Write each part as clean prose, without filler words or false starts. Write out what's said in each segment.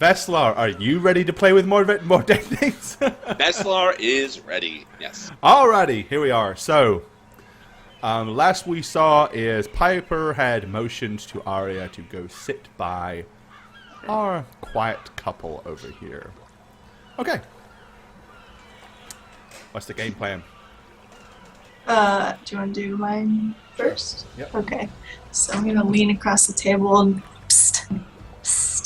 Veslar, are you ready to play with more dead things? Veslar is ready. Yes. Alrighty, here we are. So, last we saw is Piper had motioned to Arya to go sit by our quiet couple over here. Okay. What's the game plan? Do you want to do mine first? Yep. Okay. So I'm gonna lean across the table and psst, psst.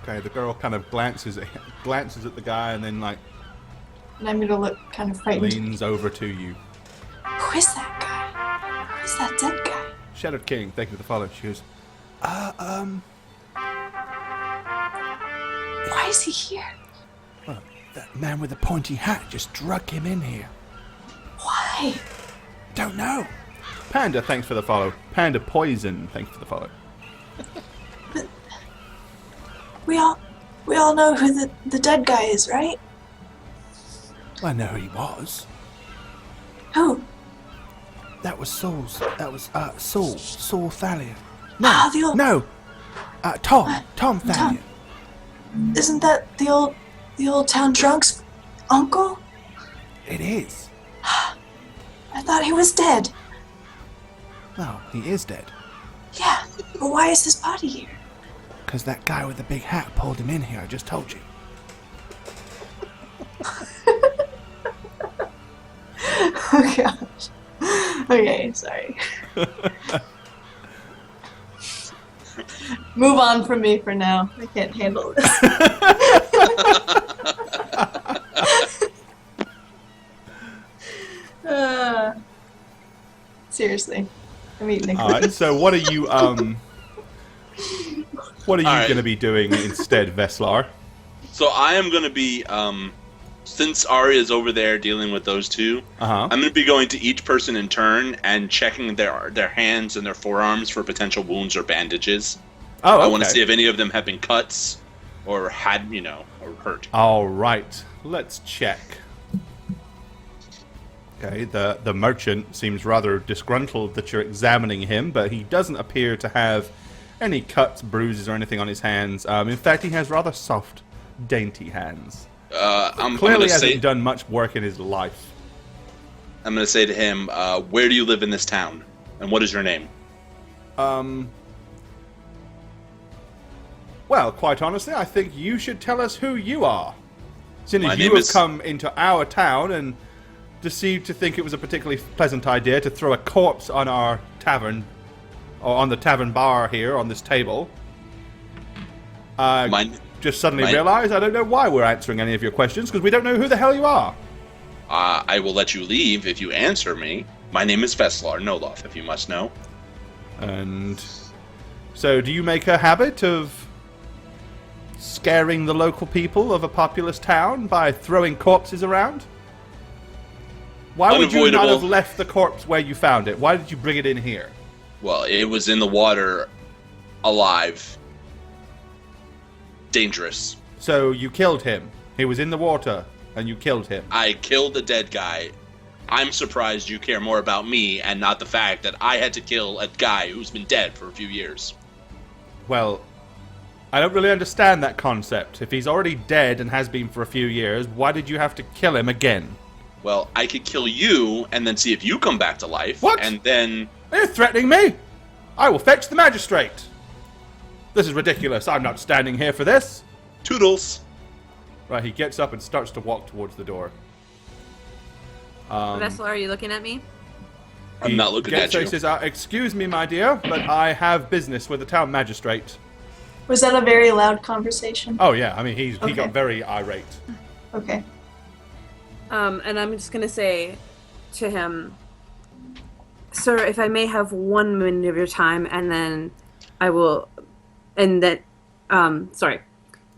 Okay, the girl kind of glances at the guy and then And I'm gonna look kind of frightened. leans over to you. Who is that guy? Who is that dead guy? Shadowed King, thank you for the follow. She goes, Why is he here? well, that man with the pointy hat just drug him in here. Why? Don't know. Panda, thanks for the follow. Panda Poison, thanks for the follow. We all know who the dead guy is, right? I know who he was. Who? That was Saul Thallion. Ah, the old. No, Tom Thallion. Isn't that the old town drunk's uncle? It is. I thought he was dead. Well, he is dead. Yeah, but why is his body here? Because that guy with the big hat pulled him in here, I just told you. Oh gosh. Okay, sorry. Move on from me for now. I can't handle this. Seriously, I'm eating a Alright, so what are you going to be doing instead, Veslar? So I am going to be, since Arya is over there dealing with those two, I'm going to be going to each person in turn and checking their hands and their forearms for potential wounds or bandages. Oh, okay. I want to see if any of them have been cuts or had, or hurt. Alright, let's check. Okay, the merchant seems rather disgruntled that you're examining him, but he doesn't appear to have any cuts, bruises, or anything on his hands. In fact, he has rather soft, dainty hands. Clearly hasn't done much work in his life. I'm going to say to him, where do you live in this town? And what is your name? Well, quite honestly, I think you should tell us who you are. Since My you name have is- come into our town and deceived to think it was a particularly pleasant idea to throw a corpse on our tavern, or on the tavern bar here on this table. Just suddenly realized I don't know why we're answering any of your questions, because we don't know who the hell you are. I will let you leave if you answer me. My name is Veslar Noloth, if you must know. And so do you make a habit of scaring the local people of a populous town by throwing corpses around? Why would you not have left the corpse where you found it? Why did you bring it in here? Well, it was in the water, alive. Dangerous. So you killed him. He was in the water, and you killed him. I killed a dead guy. I'm surprised you care more about me and not the fact that I had to kill a guy who's been dead for a few years. Well, I don't really understand that concept. If he's already dead and has been for a few years, why did you have to kill him again? Well, I could kill you and then see if you come back to life. What? And then... Are you threatening me? I will fetch the magistrate. This is ridiculous. I'm not standing here for this. Toodles. Right, he gets up and starts to walk towards the door. Vesla, are you looking at me? I'm not looking at you. He says, excuse me, my dear, but I have business with the town magistrate. Was that a very loud conversation? Oh, yeah. I mean, he Okay. got very irate. Okay. And I'm just gonna say to him, sir, if I may have 1 minute of your time, and then I will, and that,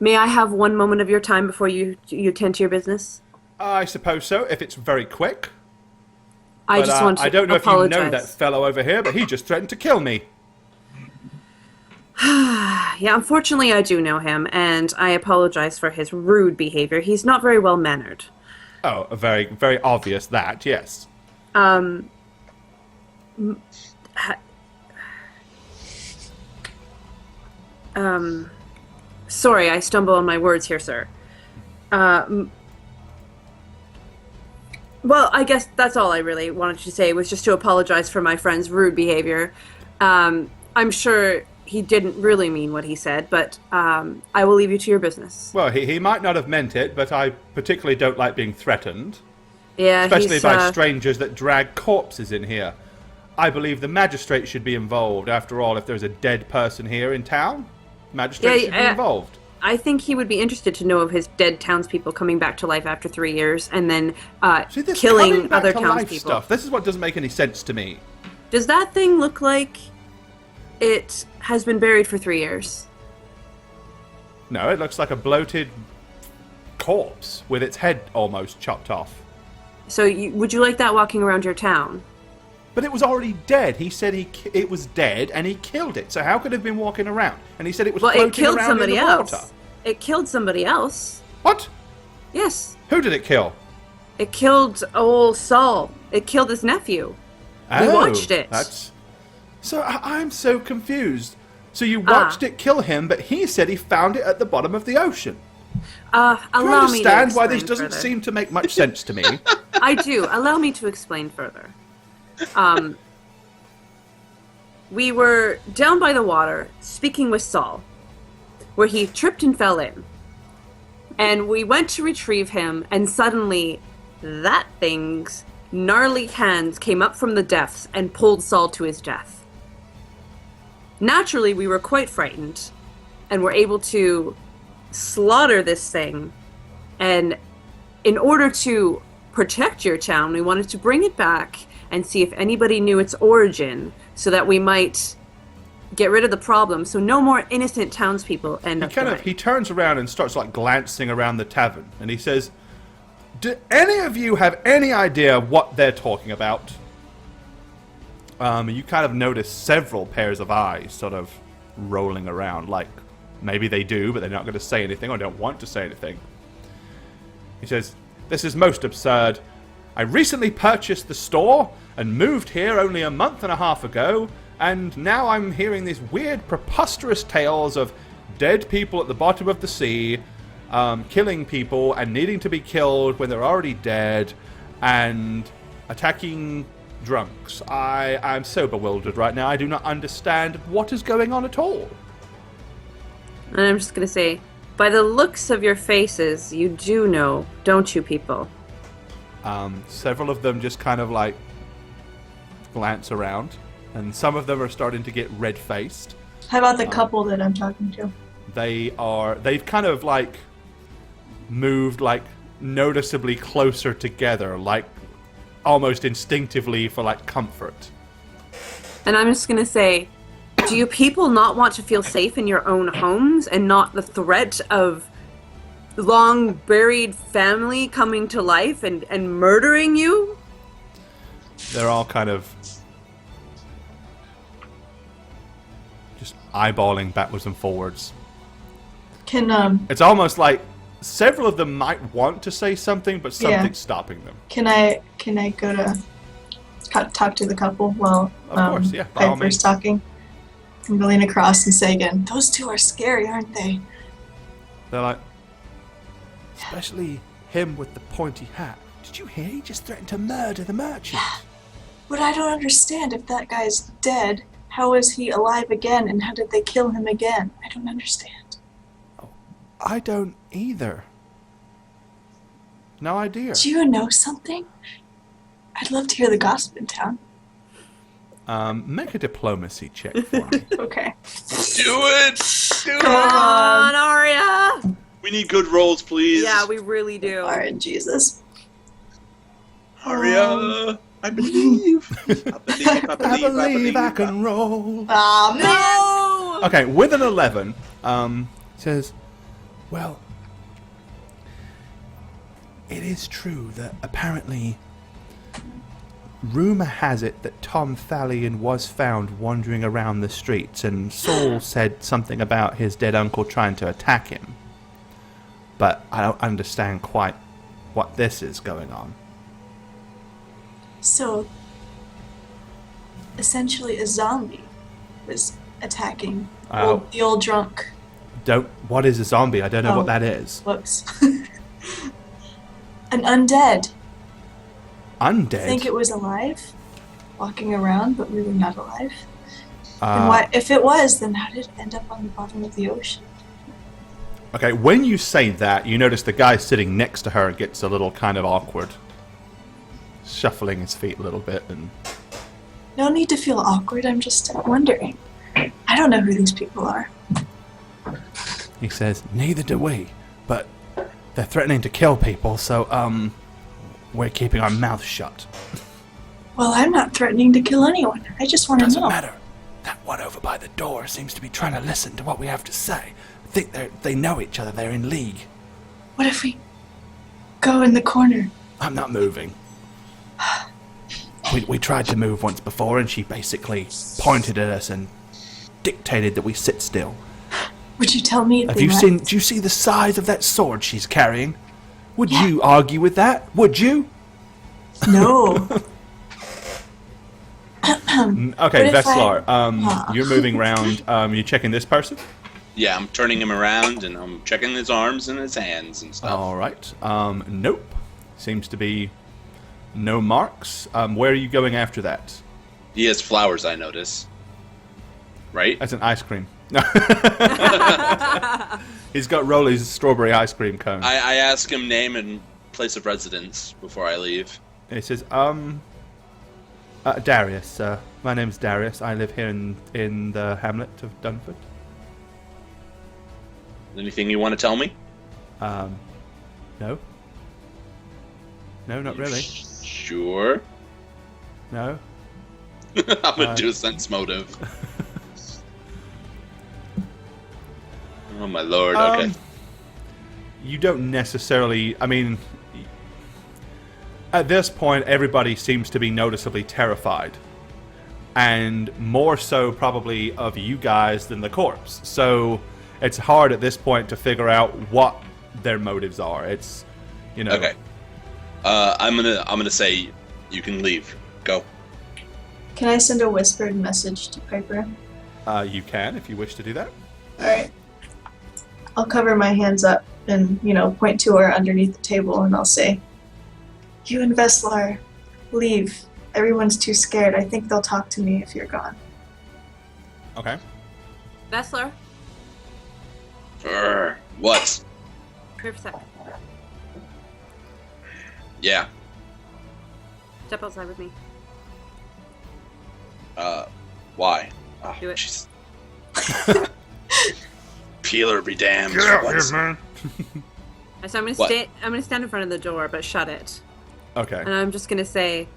may I have 1 moment of your time before you tend to your business? I suppose so, if it's very quick. I just want to I don't know apologize. if you know that fellow over here, but he just threatened to kill me. Yeah, unfortunately I do know him, and I apologize for his rude behavior. He's not very well mannered. Oh, very, very obvious that, yes. Sorry, I stumble on my words here, sir. Well, I guess that's all I really wanted to say, was just to apologize for my friend's rude behavior. I'm sure he didn't really mean what he said, but I will leave you to your business. Well, he might not have meant it, but I particularly don't like being threatened. Yeah, especially by strangers that drag corpses in here. I believe the magistrate should be involved. After all, if there's a dead person here in town, magistrate should be involved. I think he would be interested to know of his dead townspeople coming back to life after 3 years and then killing other townspeople. Stuff. This is what doesn't make any sense to me. Does that thing look like it has been buried for 3 years? No, it looks like a bloated corpse with its head almost chopped off. So would you like that walking around your town? But it was already dead. He said it was dead and he killed it. So how could it have been walking around? And he said it was floating around in the water. It killed somebody else. What? Yes. Who did it kill? It killed old Saul. It killed his nephew. We watched it. So I'm so confused. So you watched it kill him, but he said he found it at the bottom of the ocean. Do you understand why this doesn't seem to make much sense to me? I do. Allow me to explain further. We were down by the water speaking with Saul, where he tripped and fell in. And we went to retrieve him, and suddenly that thing's gnarly hands came up from the depths and pulled Saul to his death. Naturally, we were quite frightened, and were able to slaughter this thing. And in order to protect your town, we wanted to bring it back and see if anybody knew its origin, so that we might get rid of the problem, so no more innocent townspeople end up dying. He turns around and starts glancing around the tavern, and he says, "Do any of you have any idea what they're talking about?" You kind of notice several pairs of eyes sort of rolling around, like maybe they do, but they're not going to say anything or don't want to say anything. He says, "This is most absurd. I recently purchased the store and moved here only a month and a half ago, and now I'm hearing these weird, preposterous tales of dead people at the bottom of the sea, killing people and needing to be killed when they're already dead, and attacking drunks. I'm so bewildered right now. I do not understand what is going on at all." And I'm just going to say, by the looks of your faces, you do know, don't you, people? Several of them just kind of glance around, and some of them are starting to get red-faced. How about the couple that I'm talking to? They've kind of moved noticeably closer together, almost instinctively for comfort. And I'm just gonna say, do you people not want to feel safe in your own homes and not the threat of long buried family coming to life and murdering you? They're all kind of just eyeballing backwards and forwards. It's almost like several of them might want to say something, but something's stopping them. Can I go to talk to the couple while of course, yeah, by all Piper's talking? I'm going across and say again, "Those two are scary, aren't they?" They're like, especially him with the pointy hat. Did you hear? He just threatened to murder the merchant. Yeah. But I don't understand. If that guy's dead, how is he alive again, and how did they kill him again? I don't understand. Oh, I don't either. No idea. Do you know something? I'd love to hear the gossip in town. Make a diplomacy check for me. Okay. Do it! Come on, Arya! We need good rolls, please. Yeah, we really do. Alright, Jesus. Arya, I believe. I believe I can roll. Oh, No! Okay, with an 11, says, well, it is true that apparently rumor has it that Tom Thallion was found wandering around the streets, and Saul said something about his dead uncle trying to attack him. But I don't understand quite what this is going on. So, essentially a zombie was attacking the old drunk. What is a zombie? I don't know what that is. Whoops. An undead. Undead? I think it was alive, walking around, but really not alive. And why? If it was, then how did it end up on the bottom of the ocean? Okay, when you say that, you notice the guy sitting next to her gets a little kind of awkward. Shuffling his feet a little bit and... No need to feel awkward, I'm just wondering. I don't know who these people are. He says, neither do we, but they're threatening to kill people, so, we're keeping our mouths shut. Well, I'm not threatening to kill anyone. I just want to know. Doesn't matter. That one over by the door seems to be trying to listen to what we have to say. I think they know each other. They're in league. What if we go in the corner? I'm not moving. We tried to move once before, and she basically pointed at us and dictated that we sit still. Would you tell me? Do you see the size of that sword she's carrying? Would you argue with that? Would you? No. Okay, Veslar, you're moving around. You checking this person? Yeah, I'm turning him around and I'm checking his arms and his hands and stuff. All right. Nope. Seems to be no marks. Where are you going after that? He has flowers, I notice. Right? That's an ice cream. He's got Rolly's strawberry ice cream cone. I ask him name and place of residence before I leave. He says, Darius. My name's Darius. I live here in the hamlet of Dunford. Anything you want to tell me? No. No, not really. Sure. No. I'm gonna do a sense motive. Oh my lord, okay. You don't necessarily... I mean... At this point, everybody seems to be noticeably terrified. And more so probably of you guys than the corpse. So it's hard at this point to figure out what their motives are. It's, you know... Okay. I'm gonna say you can leave. Go. Can I send a whispered message to Piper? You can, if you wish to do that. Alright. I'll cover my hands up and, point to her underneath the table and I'll say, you and Veslar, leave. Everyone's too scared. I think they'll talk to me if you're gone. Okay. Veslar? What? Come here for a sec. Yeah. Step outside with me. Why? Oh, Do it. Geez. Peeler be damned. Get out here, man. So I'm gonna stand in front of the door, but shut it. Okay. And I'm just gonna say,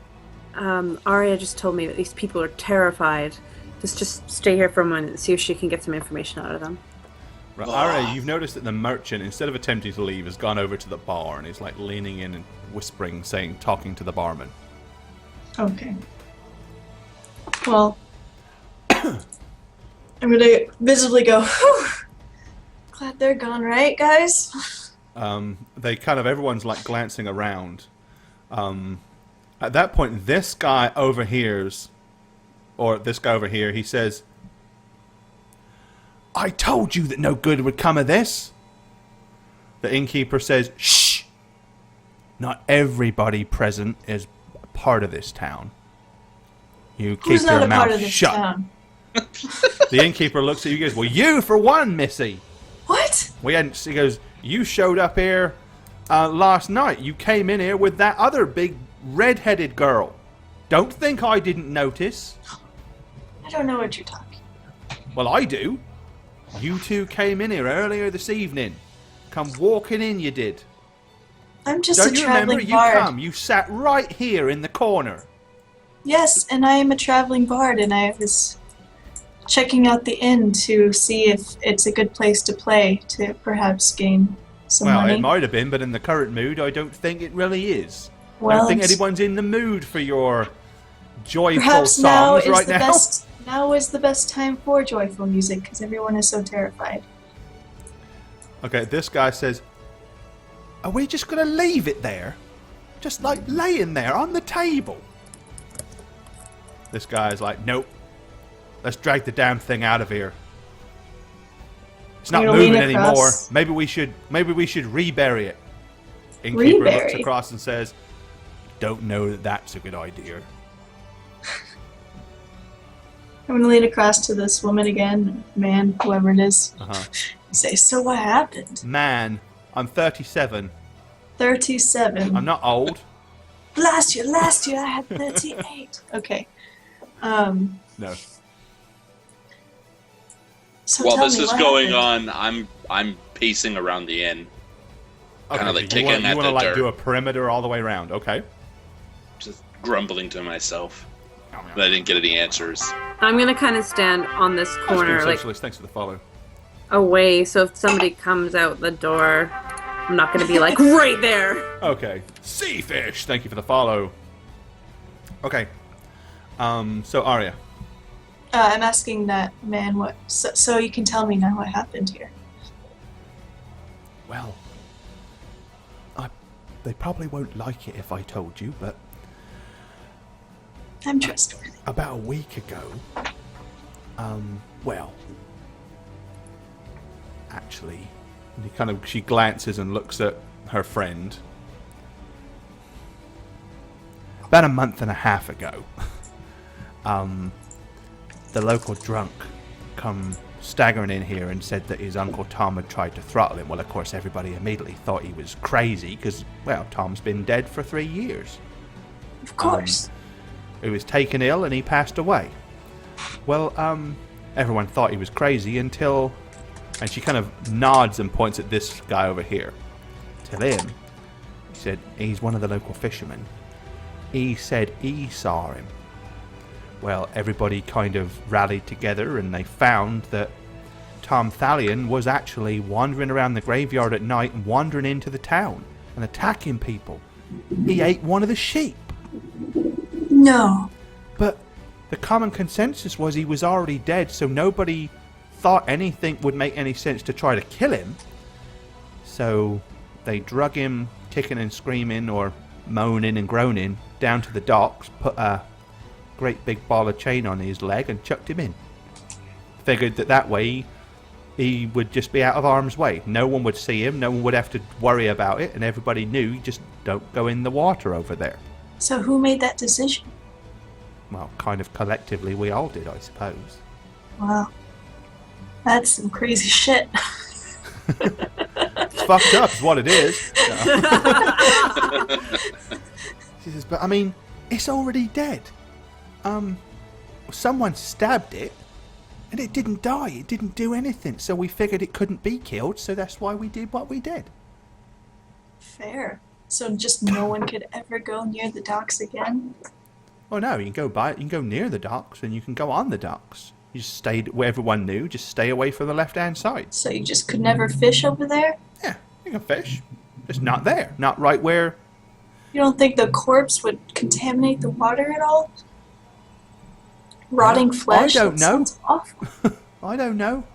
Arya just told me that these people are terrified. Just stay here for a moment and see if she can get some information out of them. Right. Arya, you've noticed that the merchant, instead of attempting to leave, has gone over to the bar and he's like leaning in and whispering, talking to the barman. Okay. Well, I'm gonna visibly go, whew. Glad they're gone, right, guys? Everyone's like glancing around. At that point, this guy overhears, he says, I told you that no good would come of this. The innkeeper says, shh. Not everybody present is part of this town. You keep your mouth shut. Town? The innkeeper looks at you and goes, well, you for one, missy. What? He goes, you showed up here last night. You came in here with that other big red-headed girl. Don't think I didn't notice. I don't know what you're talking about. Well, I do. You two came in here earlier this evening. Come walking in, you did. I'm just Don't a you traveling remember? bard. You sat right here in the corner. Yes, and I am a traveling bard, and I was checking out the inn to see if it's a good place to play to perhaps gain some money. Well, it might have been, but in the current mood, I don't think it really is. Well, I don't think anyone's in the mood for your joyful perhaps songs right now. Now is the best time for joyful music because everyone is so terrified. Okay, this guy says, are we just going to leave it there? Just like laying there on the table? This guy's like, nope. Let's drag the damn thing out of here. It's not moving anymore. Maybe we should rebury it. Innkeeper looks across and says, "Don't know that that's a good idea." I'm going to lean across to this woman again, man, whoever it is. Say, so what happened? Man, I'm 37. 37. I'm not old. Last year I had 38. Okay. No. So while this is going on, I'm pacing around the inn. Okay, kind of like you kicking at the want to dirt. do a perimeter all the way around, okay? Just grumbling to myself. But I didn't get any answers. I'm going to kind of stand on this corner, like, thanks for the follow. Away, so if somebody comes out the door, I'm not going to be like, right there! Okay. Sea fish! Thank you for the follow. Okay. So, Arya. I'm asking that man what... So you can tell me now what happened here. Well, they probably won't like it if I told you, but... I'm trustworthy. About a week ago, well, actually, she glances and looks at her friend. About a month and a half ago, the local drunk come staggering in here and said that his Uncle Tom had tried to throttle him. Well, of course, everybody immediately thought he was crazy because, well, Tom's been dead for 3 years. Of course. He was taken ill and he passed away. Well, everyone thought he was crazy until... And she kind of nods and points at this guy over here. Till him, he said, he's one of the local fishermen. He said he saw him. Well, everybody kind of rallied together and they found that Tom Thalion was actually wandering around the graveyard at night and wandering into the town and attacking people. He ate one of the sheep. No. But the common consensus was he was already dead, so nobody thought anything would make any sense to try to kill him. So they drug him, kicking and screaming or moaning and groaning, down to the docks, put a great big ball of chain on his leg and chucked him in. Figured that way he would just be out of harm's way. No one would see him, no one would have to worry about it, and everybody knew you just don't go in the water over there. So who made that decision? Well, kind of collectively we all did, I suppose. Wow. That's some crazy shit. It's fucked up is what it is. She says, but I mean, it's already dead. Someone stabbed it, and it didn't die. It didn't do anything, so we figured it couldn't be killed, so that's why we did what we did. Fair. So just no one could ever go near the docks again? Oh no, you can go near the docks, and you can go on the docks. You just stayed where everyone knew, just stay away from the left-hand side. So you just could never fish over there? Yeah, you can fish. It's not there. Not right where... You don't think the corpse would contaminate the water at all? Rotting flesh? I don't know. Sounds awful. I don't know.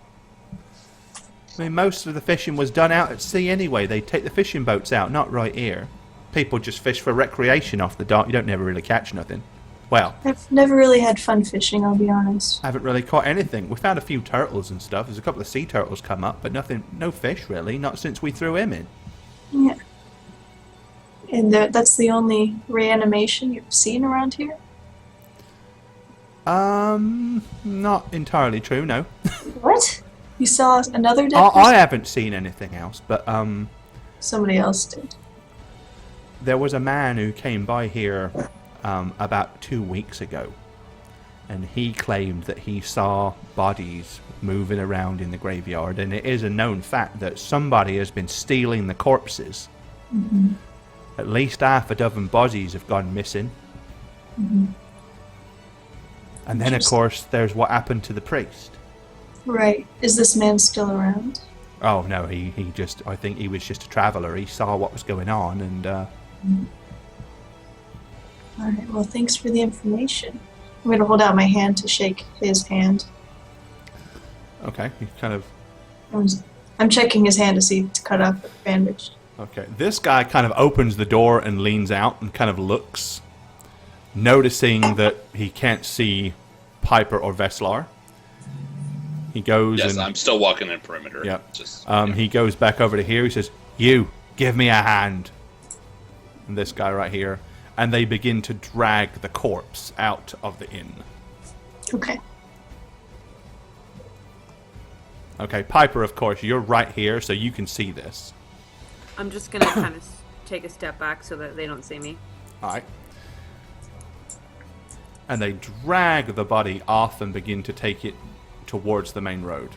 I mean, most of the fishing was done out at sea anyway. They take the fishing boats out, not right here. People just fish for recreation off the dock. You don't never really catch nothing. Well, I've never really had fun fishing, I'll be honest. I haven't really caught anything. We found a few turtles and stuff. There's a couple of sea turtles come up, but nothing, no fish really. Not since we threw him in. Yeah. And that's the only reanimation you've seen around here? Not entirely true, no. What? You saw another dead person? I haven't seen anything else, but somebody else did. There was a man who came by here about 2 weeks ago, and he claimed that he saw bodies moving around in the graveyard, and it is a known fact that somebody has been stealing the corpses. Mm-hmm. At least half a dozen bodies have gone missing. Mm-hmm. And then, of course, there's what happened to the priest. Right. Is this man still around? Oh, no, he just, I think he was just a traveller. He saw what was going on, and... Mm-hmm. Alright, well, thanks for the information. I'm going to hold out my hand to shake his hand. Okay, he kind of... I'm checking his hand to see to cut off the bandage. Okay, this guy kind of opens the door and leans out and kind of looks, noticing that he can't see Piper or Veslar. He goes Yes, and... I'm still walking in perimeter. Yep. Just, He goes back over to here. He says, "You, give me a hand." And this guy right here. And they begin to drag the corpse out of the inn. Okay. Okay, Piper, of course, you're right here, so you can see this. I'm just gonna kind of take a step back so that they don't see me. Alright. And they drag the body off and begin to take it towards the main road.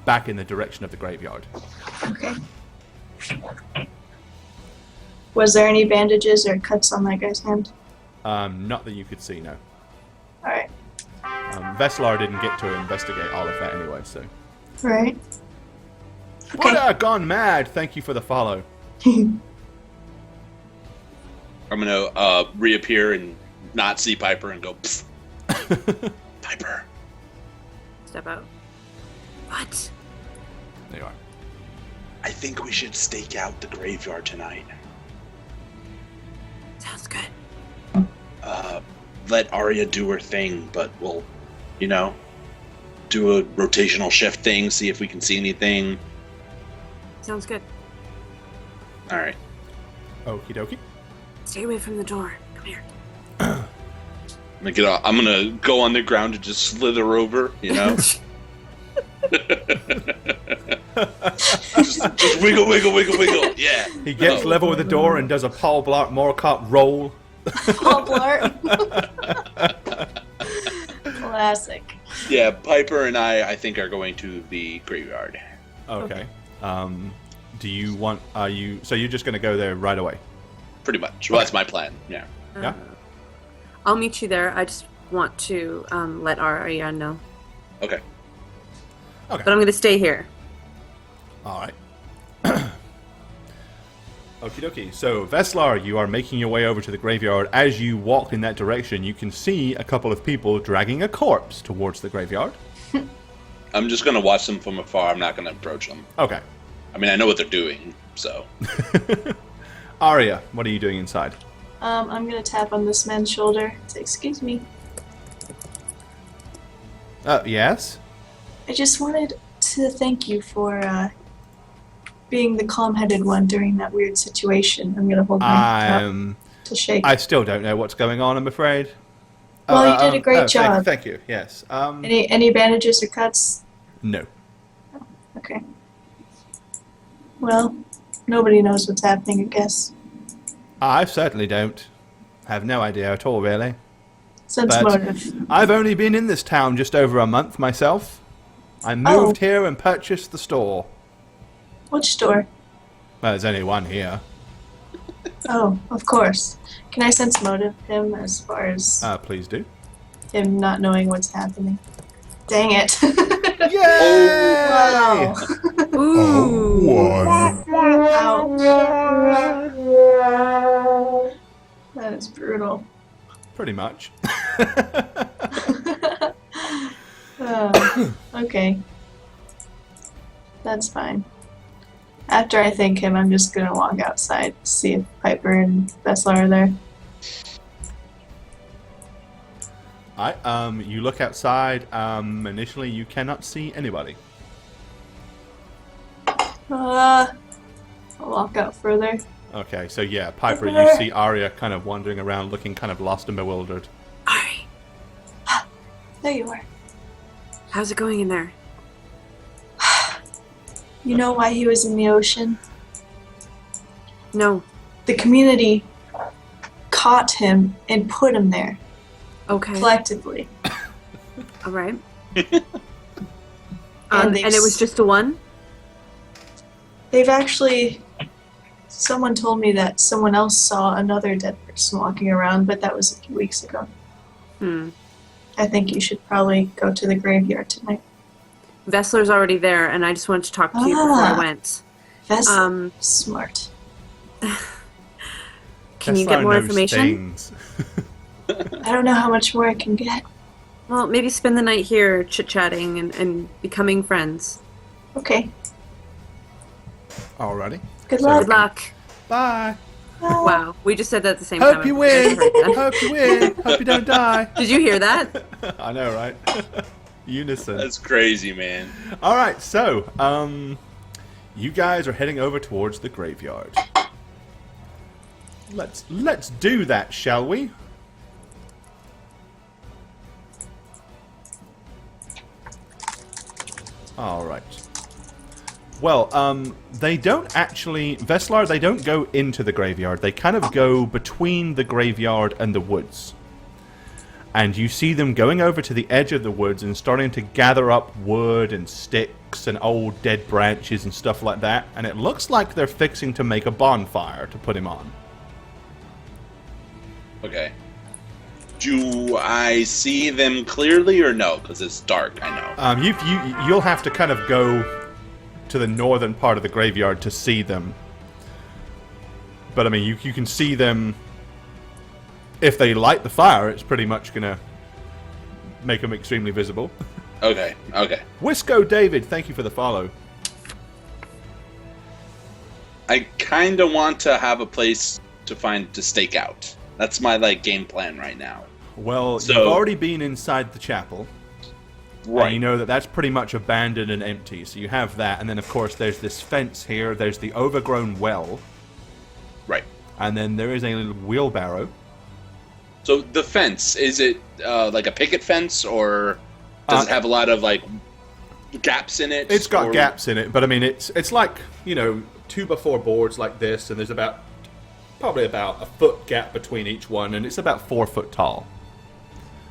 Back in the direction of the graveyard. Okay. Was there any bandages or cuts on that guy's hand? Not that you could see, no. Alright. Veslar didn't get to investigate all of that anyway, so... Right. What Okay. gone mad! Thank you for the follow. I'm gonna reappear and not see Piper and go, pfft. Piper. Step out. What? There you are. I think we should stake out the graveyard tonight. Sounds good. Let Arya do her thing, but we'll, do a rotational shift thing, see if we can see anything. Sounds good. All right. Okie dokie. Stay away from the door. Come here. I'm gonna go on the ground and just slither over, just wiggle, wiggle, wiggle, wiggle. Yeah. He gets level with the door and does a Paul Blart Morcott roll. Paul Blart. Classic. Yeah, Piper and I think, are going to the graveyard. Okay. Do you want... So you're just going to go there right away? Pretty much. Well, that's my plan, yeah. Yeah? I'll meet you there. I just want to let Arya know. Okay. But I'm going to stay here. All right. Okie dokie. So, Veslar, you are making your way over to the graveyard. As you walk in that direction, you can see a couple of people dragging a corpse towards the graveyard. I'm just going to watch them from afar. I'm not going to approach them. Okay. I mean, I know what they're doing, so. Arya, what are you doing inside? I'm gonna tap on this man's shoulder. Say, excuse me. Yes? I just wanted to thank you for being the calm-headed one during that weird situation. I'm gonna hold my cup to shake. I still don't know what's going on, I'm afraid. Well, you did a great job. Thank you, yes. Any bandages or cuts? No. Okay. Well, nobody knows what's happening, I guess. I certainly don't. Have no idea at all, really. Sense motive. I've only been in this town just over a month myself. I moved here and purchased the store. Which store? Well, there's only one here. Oh, of course. Can I sense motive him as far as Please do. him not knowing what's happening? Dang it. Yay! Wow. Ooh. Ouch. That is brutal. Pretty much. Okay. That's fine. After I thank him, I'm just gonna walk outside to see if Piper and Veslar are there. Alright, you look outside. Initially, you cannot see anybody. I'll walk out further. Okay, so yeah, Piper, you see Arya kind of wandering around, looking kind of lost and bewildered. Ari, There you are. how's it going in there? You know why he was in the ocean? No. The community caught him and put him there. Okay. Collectively. All right. And And it was just the one? They've actually... Someone told me that someone else saw another dead person walking around, but that was a few weeks ago. I think you should probably go to the graveyard tonight. Vessler's already there, and I just wanted to talk to you before I went. Vessler. Smart. Can you get more information? I don't know how much more I can get. Well, maybe spend the night here chit-chatting and becoming friends. Okay. Alrighty. Good luck. Good luck. Bye. Wow, we just said that at the same time. Hope you win. Hope you win. Hope you don't die. Did you hear that? I know, right? Unison. That's crazy, man. All right, so you guys are heading over towards the graveyard. Let's do that, shall we? All right. Well, they don't actually... Veslar, they don't go into the graveyard. They kind of go between the graveyard and the woods. And you see them going over to the edge of the woods and starting to gather up wood and sticks and old dead branches and stuff like that. And it looks like they're fixing to make a bonfire to put him on. Okay. Do I see them clearly or no? Because it's dark, I know. You'll have to kind of go to the northern part of the graveyard to see them. But, I mean, you can see them... If they light the fire, it's pretty much going to make them extremely visible. Okay, okay. Wisco David, thank you for the follow. I kind of want to have a place to stake out. That's my, game plan right now. Well, you've already been inside the chapel. Right. And you know that that's pretty much abandoned and empty. So you have that. And then, of course, there's this fence here. There's the overgrown well. Right. And then there is a little wheelbarrow. So the fence, is it like a picket fence, or does it have a lot of gaps in it? It's got gaps in it, but I mean it's like 2x4 boards like this, and there's probably about a foot gap between each one, and it's about 4 foot tall.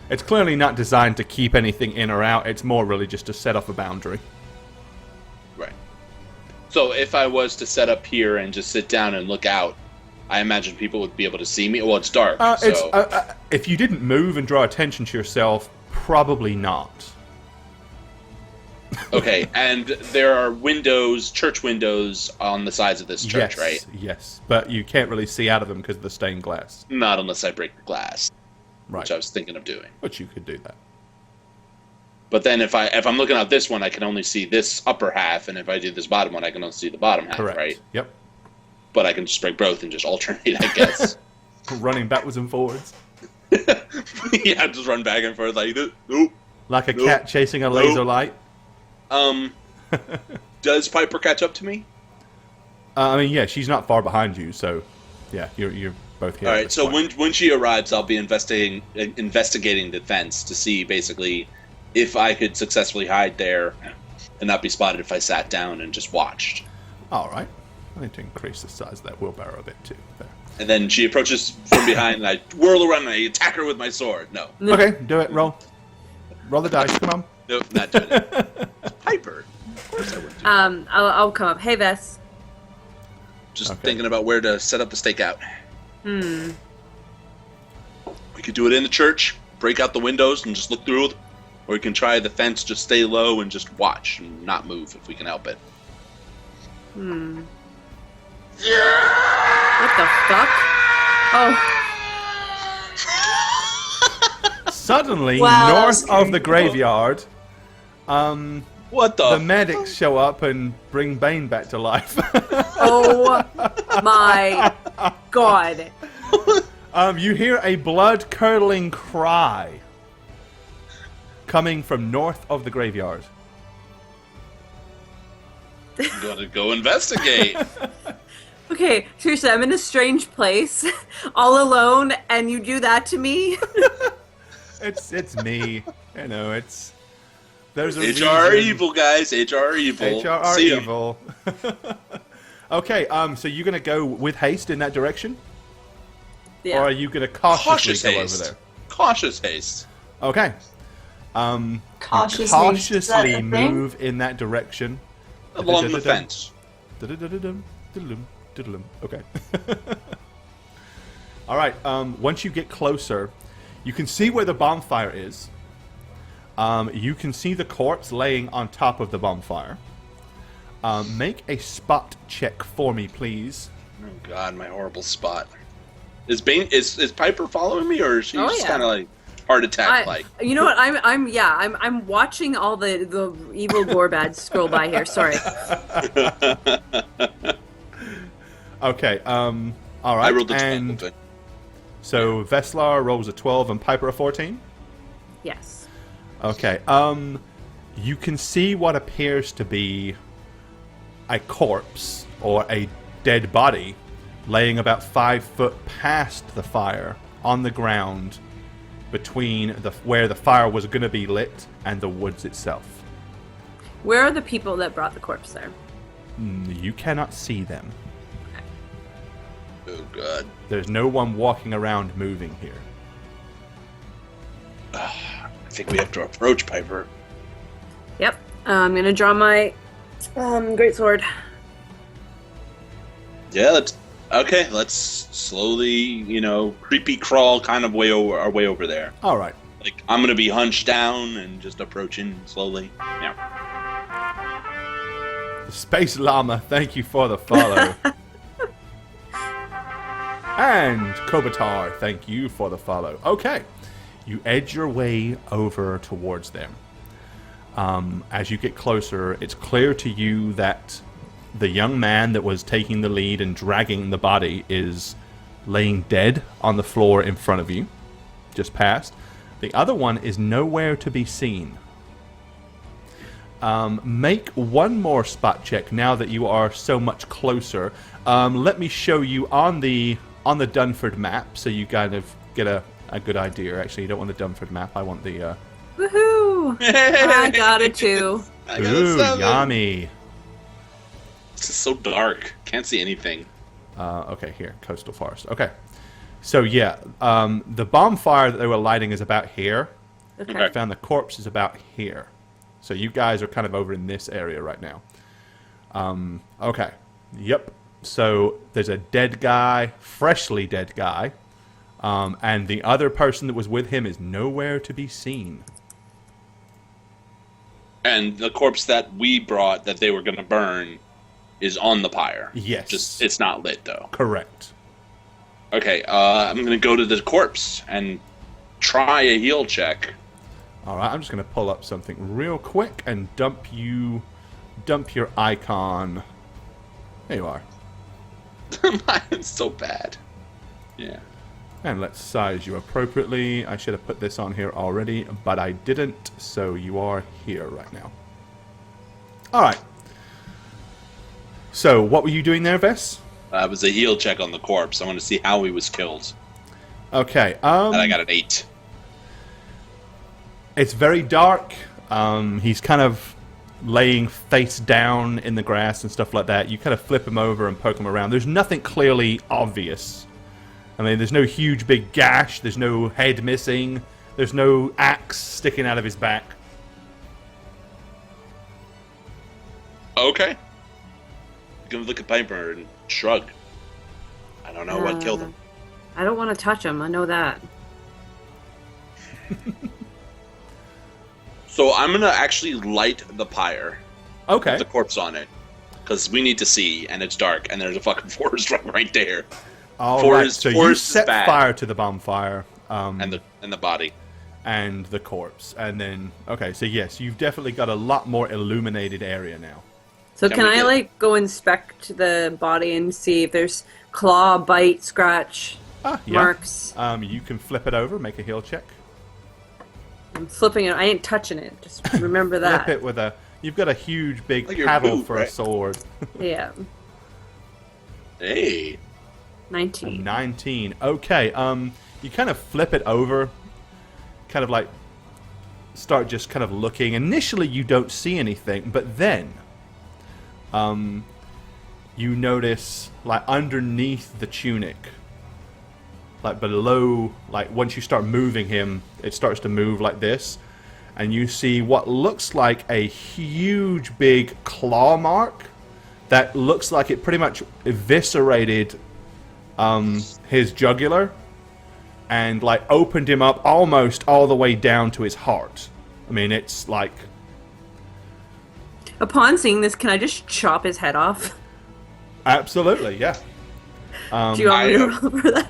It's clearly not designed to keep anything in or out. It's more really just to set off a boundary. Right. So if I was to set up here and just sit down and look out, I imagine people would be able to see me. Well, it's dark. If you didn't move and draw attention to yourself, probably not. Okay, and there are windows, church windows, on the sides of this church, right? Yes, but you can't really see out of them because of the stained glass. Not unless I break the glass, right? Which I was thinking of doing. But you could do that. But then if I'm looking at this one, I can only see this upper half, and if I do this bottom one, I can only see the bottom half, correct. Right? Yep. But I can just break both and just alternate, I guess. Running backwards and forwards. Yeah, just run back and forth like this. Nope. Like a cat chasing a laser light. Does Piper catch up to me? I mean, yeah, she's not far behind you, so yeah, you're both here. All right, so when she arrives, I'll be investigating the fence to see basically if I could successfully hide there and not be spotted if I sat down and just watched. All right. I need to increase the size of that wheelbarrow a bit too. There. And then she approaches from behind, and I whirl around and I attack her with my sword. No. Okay, do it. Roll the dice. Come on. Nope, not doing it. Piper. Of course I wouldn't do that. I'll come up. Hey, Vess. Just thinking about where to set up the stakeout. We could do it in the church, break out the windows and just look through it. Or we can try the fence, just stay low and just watch and not move if we can help it. What the fuck? Oh. Suddenly, Wow, north of the graveyard, What the? The medics show up and bring Bane back to life. Oh my god. You hear a blood-curdling cry coming from north of the graveyard. I'm gonna go investigate. Okay, seriously, I'm in a strange place, all alone, and you do that to me? It's me. You know, it's... There's a HR are reason. evil, guys. HR are evil. HR are See 'em. evil. Okay, so you're going to go with haste in that direction? Yeah. Or are you going to cautiously Cautious go haste. over there? Cautious haste. Okay. Cautiously, Cautiously is that a thing? move in that direction. Along the fence. Okay. All right. Once you get closer, you can see where the bonfire is. You can see the corpse laying on top of the bonfire. Make a spot check for me, please. Oh God, my horrible spot. Is Piper following me, or is she just kind of like heart attack like? You know what? I'm watching all the evil Gorbads scroll by here. Sorry. Okay. All right. I rolled a 12. And so Veslar rolls a 12 and Piper a 14. Yes. Okay. You can see what appears to be a corpse or a dead body laying about 5 foot past the fire on the ground between where the fire was going to be lit and the woods itself. Where are the people that brought the corpse there? You cannot see them. Oh, God. There's no one walking around moving here. I think we have to approach Piper. Yep. I'm going to draw my greatsword. Yeah, let's slowly, creepy crawl kind of our way over there. All right. Like, I'm going to be hunched down and just approaching slowly. Yeah. Space Llama, thank you for the follow. And Kobatar, thank you for the follow. Okay. You edge your way over towards them. As you get closer, it's clear to you that the young man that was taking the lead and dragging the body is laying dead on the floor in front of you, just past. The other one is nowhere to be seen. Make one more spot check now that you are so much closer. Let me show you on the Dunford map so you kind of get a good idea. Actually, you don't want the Dunford map. I want the... Woohoo! I got it too. I got a 7. Yummy. It's just so dark. Can't see anything. Okay, here. Coastal Forest. Okay. So, yeah. The bonfire that they were lighting is about here. Okay. I found the corpse is about here. So you guys are kind of over in this area right now. Okay. Yep. So there's a dead guy, freshly dead guy. And the other person that was with him is nowhere to be seen. And the corpse that we brought that they were going to burn is on the pyre. Yes. Just it's not lit, though. Correct. Okay, I'm going to go to the corpse and try a heal check. All right, I'm just going to pull up something real quick and dump your icon. There you are. Mine's so bad. Yeah. And let's size you appropriately. I should have put this on here already, but I didn't, so you are here right now. All right. So, what were you doing there, Vess? It was a heal check on the corpse. I want to see how he was killed. Okay. And I got an 8. It's very dark. He's kind of laying face down in the grass and stuff like that. You kind of flip him over and poke him around. There's nothing clearly obvious. I mean, there's no huge big gash. There's no head missing. There's no axe sticking out of his back. Okay. Give a look at Piper and shrug. I don't know what killed him. I don't want to touch him. I know that. So I'm going to actually light the pyre. Okay. With the corpse on it. Because we need to see, and it's dark, and there's a fucking forest right there. All right, so you set fire to the bonfire. And the body. And the corpse. And then, okay, so yes, you've definitely got a lot more illuminated area now. So can I, go inspect the body and see if there's claw, bite, scratch, marks? You can flip it over, make a heal check. I'm flipping it. I ain't touching it. Just remember that. Flip it with you've got a huge big paddle for a sword. Yeah. Hey. 19. 19. Okay. You kind of flip it over, kind of start just kind of looking. Initially, you don't see anything, but then, you notice underneath the tunic, below, once you start moving him, it starts to move like this, and you see what looks like a huge big claw mark that looks like it pretty much eviscerated his jugular and opened him up almost all the way down to his heart. I mean, it's Upon seeing this, can I just chop his head off? Absolutely, yeah. Do you want me to roll for that?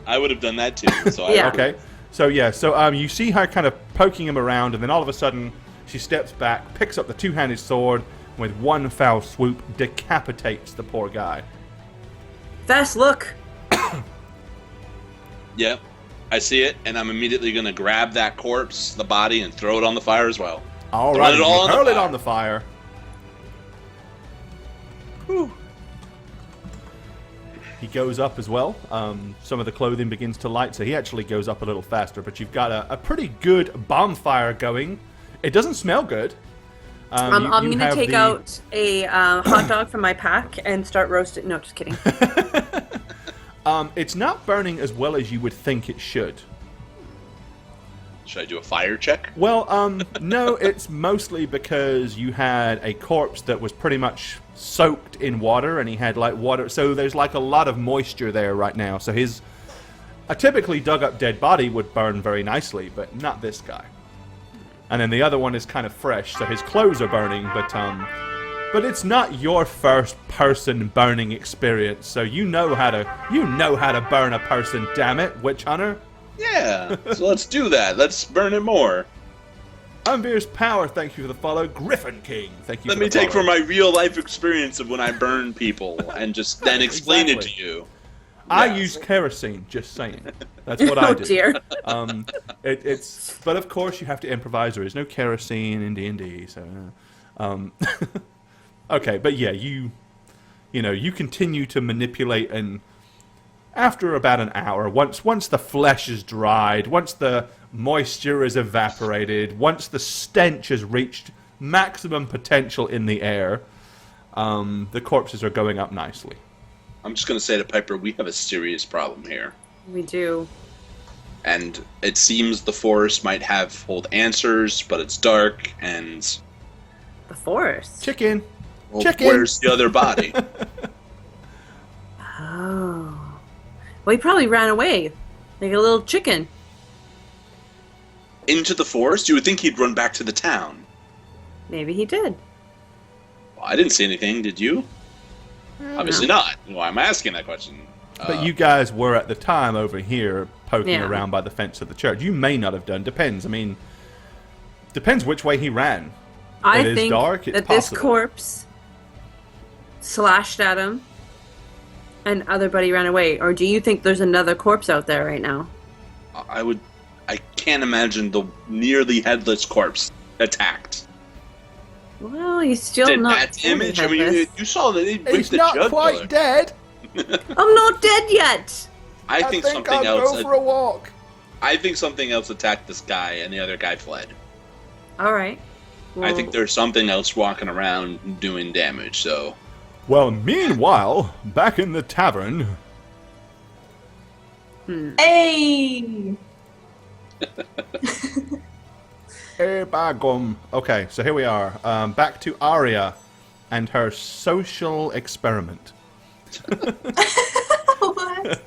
I would have done that too. So yeah. Okay. So yeah. So you see her kind of poking him around, and then all of a sudden she steps back, picks up the two-handed sword, and with one foul swoop decapitates the poor guy. Vess, look. Yeah. I see it, and I'm immediately going to grab that corpse, the body, and throw it on the fire as well. All right, hurl it on the fire. Whew. He goes up as well. Some of the clothing begins to light, so he actually goes up a little faster. But you've got a pretty good bonfire going. It doesn't smell good. I'm going to take out a hot dog from my pack and start roasting. No, just kidding. It's not burning as well as you would think it should. Should I do a fire check? Well, no, it's mostly because you had a corpse that was pretty much soaked in water, and he had like water, so there's like a lot of moisture there right now. So a typically dug up dead body would burn very nicely, but not this guy. And then the other one is kind of fresh, so his clothes are burning, but it's not your first person burning experience, so you know how to burn a person. Damn it, witch hunter! Yeah, so let's do that. Let's burn it more. Unveer's Power, thank you for the follow. Griffin King, thank you. Let me take from my real life experience of when I burn people and just then explain it to you. I use kerosene, just saying. That's what I do. Oh dear. But of course you have to improvise. There is no kerosene in D&D, so. Okay, but yeah, you continue to manipulate, and after about an hour, once the flesh is dried, once the moisture is evaporated, once the stench has reached maximum potential in the air, the corpses are going up nicely. I'm just going to say to Piper, we have a serious problem here. We do. And it seems the forest might hold answers, but it's dark, and... The forest? Chicken! Well, Chicken! Where's the other body? Oh. Well, he probably ran away. Like a little chicken. Into the forest? You would think he'd run back to the town. Maybe he did. Well, I didn't see anything, did you? Obviously not. Why am I asking that question? But you guys were at the time over here poking around by the fence of the church. You may not have done. Depends. I mean, depends which way he ran. I it is think dark, it's that possible. This corpse slashed at him and other buddy ran away. Or do you think there's another corpse out there right now? I can't imagine the nearly headless corpse attacked. Well, he's still not that image? I mean, you saw that he He's not quite dead. I'm not dead yet. I think something I'll else. Go for a walk. I think something else attacked this guy, and the other guy fled. All right. Well, I think there's something else walking around doing damage. So. Well, meanwhile, back in the tavern. Hey. Hey, bagum. Okay, so here we are. Back to Arya and her social experiment. What?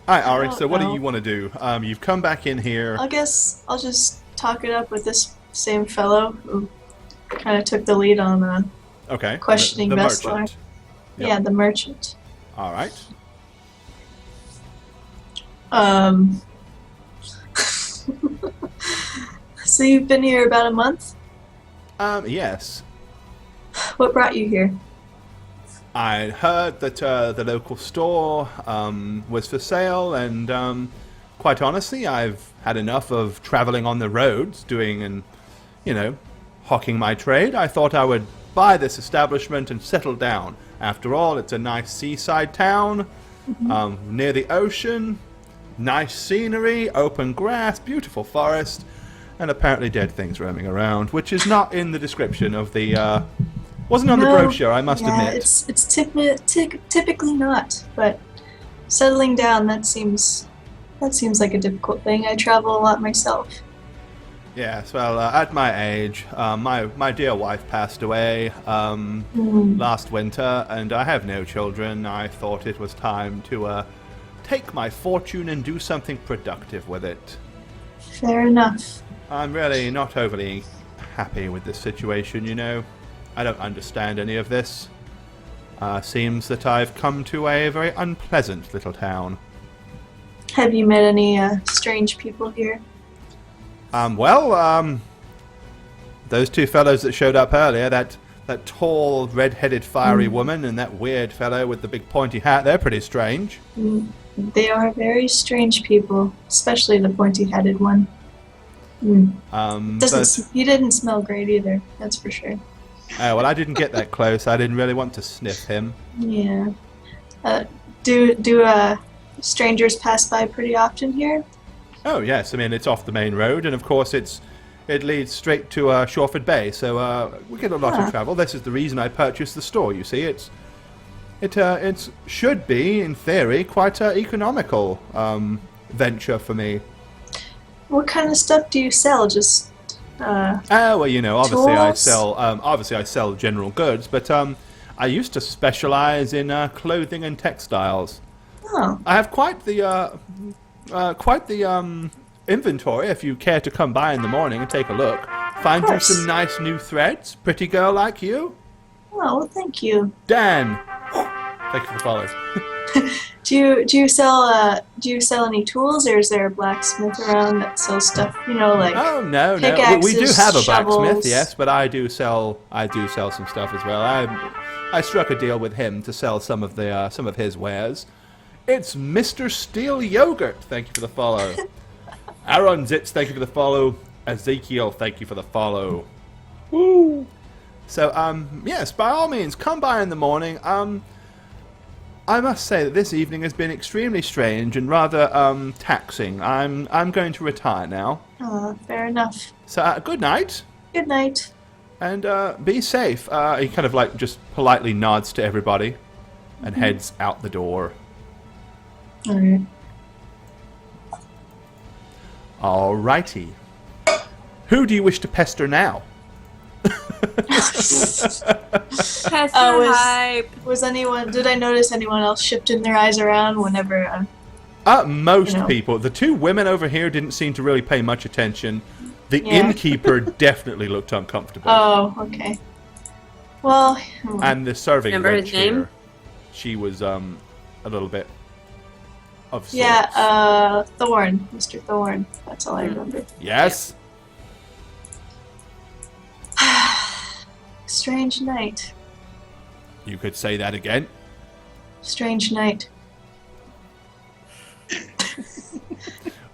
Hi, Ari. So what do you want to do? You've come back in here. I guess I'll just talk it up with this same fellow who kind of took the lead on questioning the Vestlar. merchant. Yep. Yeah, the merchant. All right. So you've been here about a month? Yes. What brought you here? I heard that the local store was for sale, and quite honestly, I've had enough of traveling on the roads, doing and, hawking my trade. I thought I would buy this establishment and settle down. After all, it's a nice seaside town, near the ocean, nice scenery, open grass, beautiful forest, and apparently dead things roaming around, which is not in the description of the... wasn't on the brochure, I must admit. It's typically not, but settling down, that seems like a difficult thing. I travel a lot myself. Yes, well, at my age, my dear wife passed away last winter, and I have no children. I thought it was time to take my fortune and do something productive with it. Fair enough. I'm really not overly happy with this situation, I don't understand any of this. Seems that I've come to a very unpleasant little town. Have you met any strange people here? Those two fellows that showed up earlier, that that tall, red-headed, fiery woman and that weird fellow with the big pointy hat. They're pretty strange. They are very strange people, especially the pointy-headed one. He didn't smell great either, that's for sure. Well, I didn't get that close. I didn't really want to sniff him. Yeah. Do strangers pass by pretty often here? Oh, yes. I mean, it's off the main road, and of course it leads straight to Shawford Bay, so we get a lot of travel. This is the reason I purchased the store, you see. It should be, in theory, quite an economical venture for me. What kind of stuff do you sell? Just well, you know, obviously tools? I sell general goods, but I used to specialize in clothing and textiles. Oh. I have quite the inventory. If you care to come by in the morning and take a look, find you some nice new threads. Pretty girl like you. Oh, well, thank you. Dan, thank you for the follow. Do you sell any tools, or is there a blacksmith around that sells stuff? You know, like no. Pickaxes, We do have a shovels. blacksmith, yes, but I do sell some stuff as well. I struck a deal with him to sell some of his wares. It's Mr. Steel Yogurt. Thank you for the follow. Aaron Zitz, thank you for the follow. Ezekiel, thank you for the follow. Woo. So, yes, by all means, come by in the morning. I must say that this evening has been extremely strange and rather taxing. I'm going to retire now. Fair enough. So, good night. Good night. And be safe. He kind of like just politely nods to everybody and heads out the door. Alright. Alrighty. Who do you wish to pester now? Pester hype. Did I notice anyone else shifting their eyes around whenever Most people. The two women over here didn't seem to really pay much attention. The innkeeper definitely looked uncomfortable. Oh, okay. Well, and the serving remember his name? She was a little bit of sorts. Yeah, Thorn, Mr. Thorn. That's all I remember. Yes. Strange night. You could say that again. Strange night.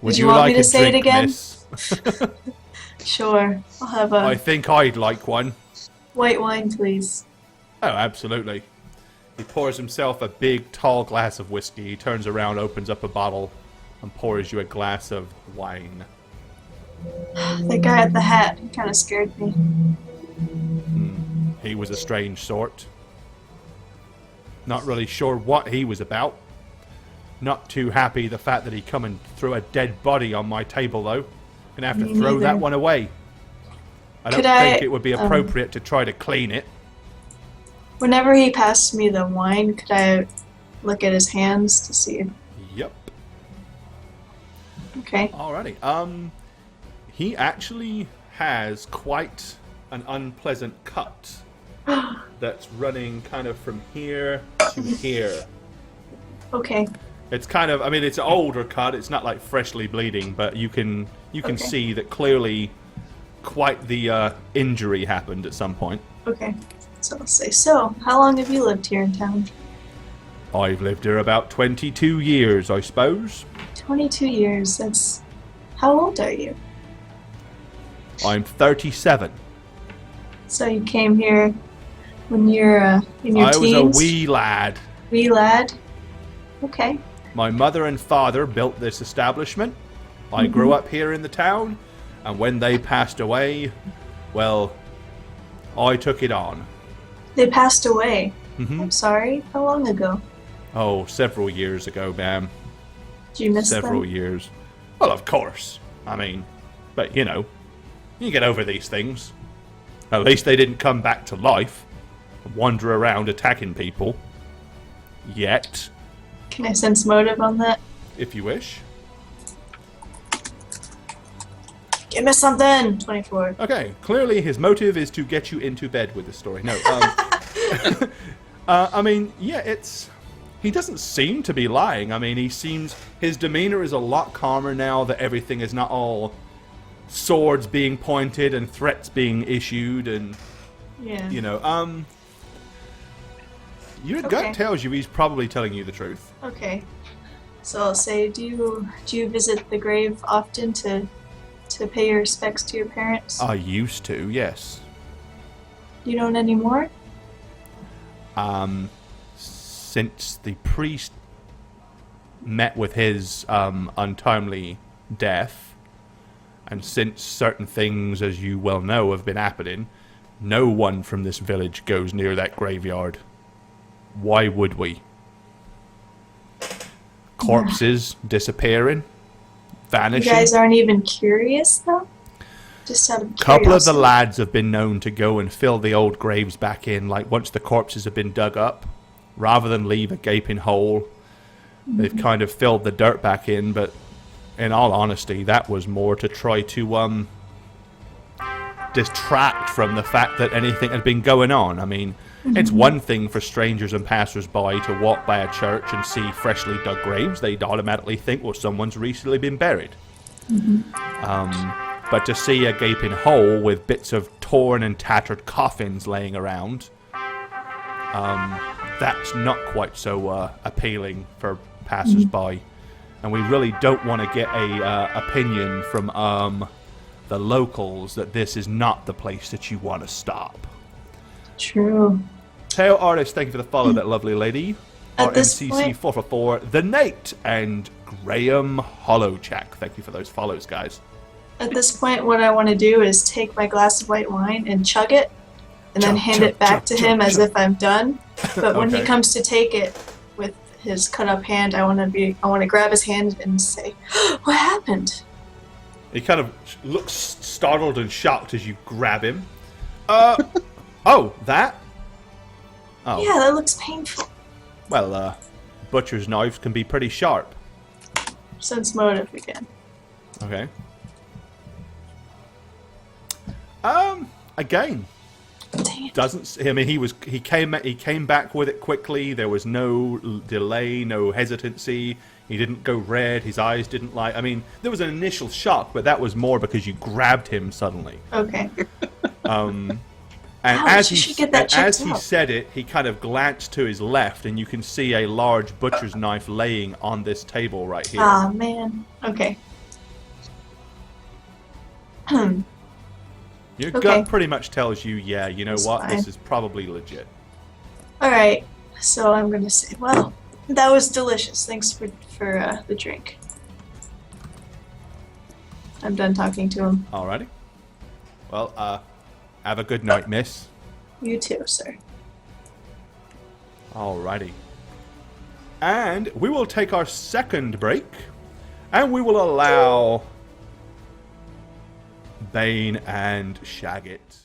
Would you want like me to a say it drink, again? miss? Sure. I'll have I a think I'd like one. white wine, please. Oh, absolutely. He pours himself a big, tall glass of whiskey. He turns around, opens up a bottle, and pours you a glass of wine. The guy at the hat, he kind of scared me. He was a strange sort. Not really sure what he was about. Not too happy the fact that he come and threw a dead body on my table, though. Gonna have to Me throw that neither. one away. I don't think it would be appropriate to try to clean it. Whenever he passed me the wine, could I look at his hands to see? Yep. Okay. Alrighty. He actually has quite an unpleasant cut that's running kind of from here to here. Okay. It's kind of, I mean, it's an older cut. It's not like freshly bleeding, but you can see that clearly quite the injury happened at some point. Okay. So I'll say, so, how long have you lived here in town? I've lived here about 22 years, I suppose. 22 years. That's... How old are you? I'm 37. So you came here when you're in your I teens? was a wee lad. Wee lad? Okay. My mother and father built this establishment. I grew up here in the town, and when they passed away, well, I took it on. They passed away. Mm-hmm. I'm sorry. How long ago? Oh, several years ago, ma'am. Did you miss Several them? years. Well, of course. I mean, but you know, you get over these things. At least they didn't come back to life and wander around attacking people. Yet. Can I sense motive on that? If you wish. Give me something! 24. Okay, clearly his motive is to get you into bed with the story. No, I mean, yeah, he doesn't seem to be lying. I mean, his demeanor is a lot calmer now that everything is not all swords being pointed and threats being issued and Yeah. You know, your gut tells you he's probably telling you the truth. Okay. So I'll say, do you visit the grave often to pay your respects to your parents? I used to, yes. You don't anymore? Since the priest met with his untimely death, and since certain things, as you well know, have been happening, no one from this village goes near that graveyard. Why would we? Corpses disappearing, vanishing. You guys aren't even curious, though? Just out of curiosity. Couple of the lads have been known to go and fill the old graves back in, like once the corpses have been dug up, rather than leave a gaping hole. They've kind of filled the dirt back in, but in all honesty, that was more to try to distract from the fact that anything had been going on. I mean, it's one thing for strangers and passers-by to walk by a church and see freshly dug graves. They'd automatically think, well, someone's recently been buried. But to see a gaping hole with bits of torn and tattered coffins laying around, that's not quite so appealing for passers-by. And we really don't want to get a opinion from the locals that this is not the place that you want to stop. True. Tail Artist, thank you for the follow, that lovely lady. At this point, RMCC444, The Nate, and Graham Hollowjack. Thank you for those follows, guys. At this point, what I want to do is take my glass of white wine and chug it, and then hand it back to him as if I'm done. But when he comes to take it with his cut-up hand, I want to grab his hand and say, "What happened?" He kind of looks startled and shocked as you grab him. Oh, that? Oh. Yeah, that looks painful. Well, butcher's knives can be pretty sharp. Sense motive again. Okay. Again, Dang it. doesn't. I mean, he came back with it quickly. There was no delay, no hesitancy. He didn't go red. His eyes didn't light. I mean, there was an initial shock, but that was more because you grabbed him suddenly. Okay. And Ouch, as you he should get that as checked he out. said it, he kind of glanced to his left, and you can see a large butcher's knife laying on this table right here. Ah, man. Okay. Your Okay. gut pretty much tells you, yeah, you know That's what, fine. this is probably legit. Alright, so I'm going to say, well, that was delicious. Thanks for the drink. I'm done talking to him. Alrighty. Well, have a good night, miss. You too, sir. Alrighty. And we will take our second break, and we will allow Bane and Shagget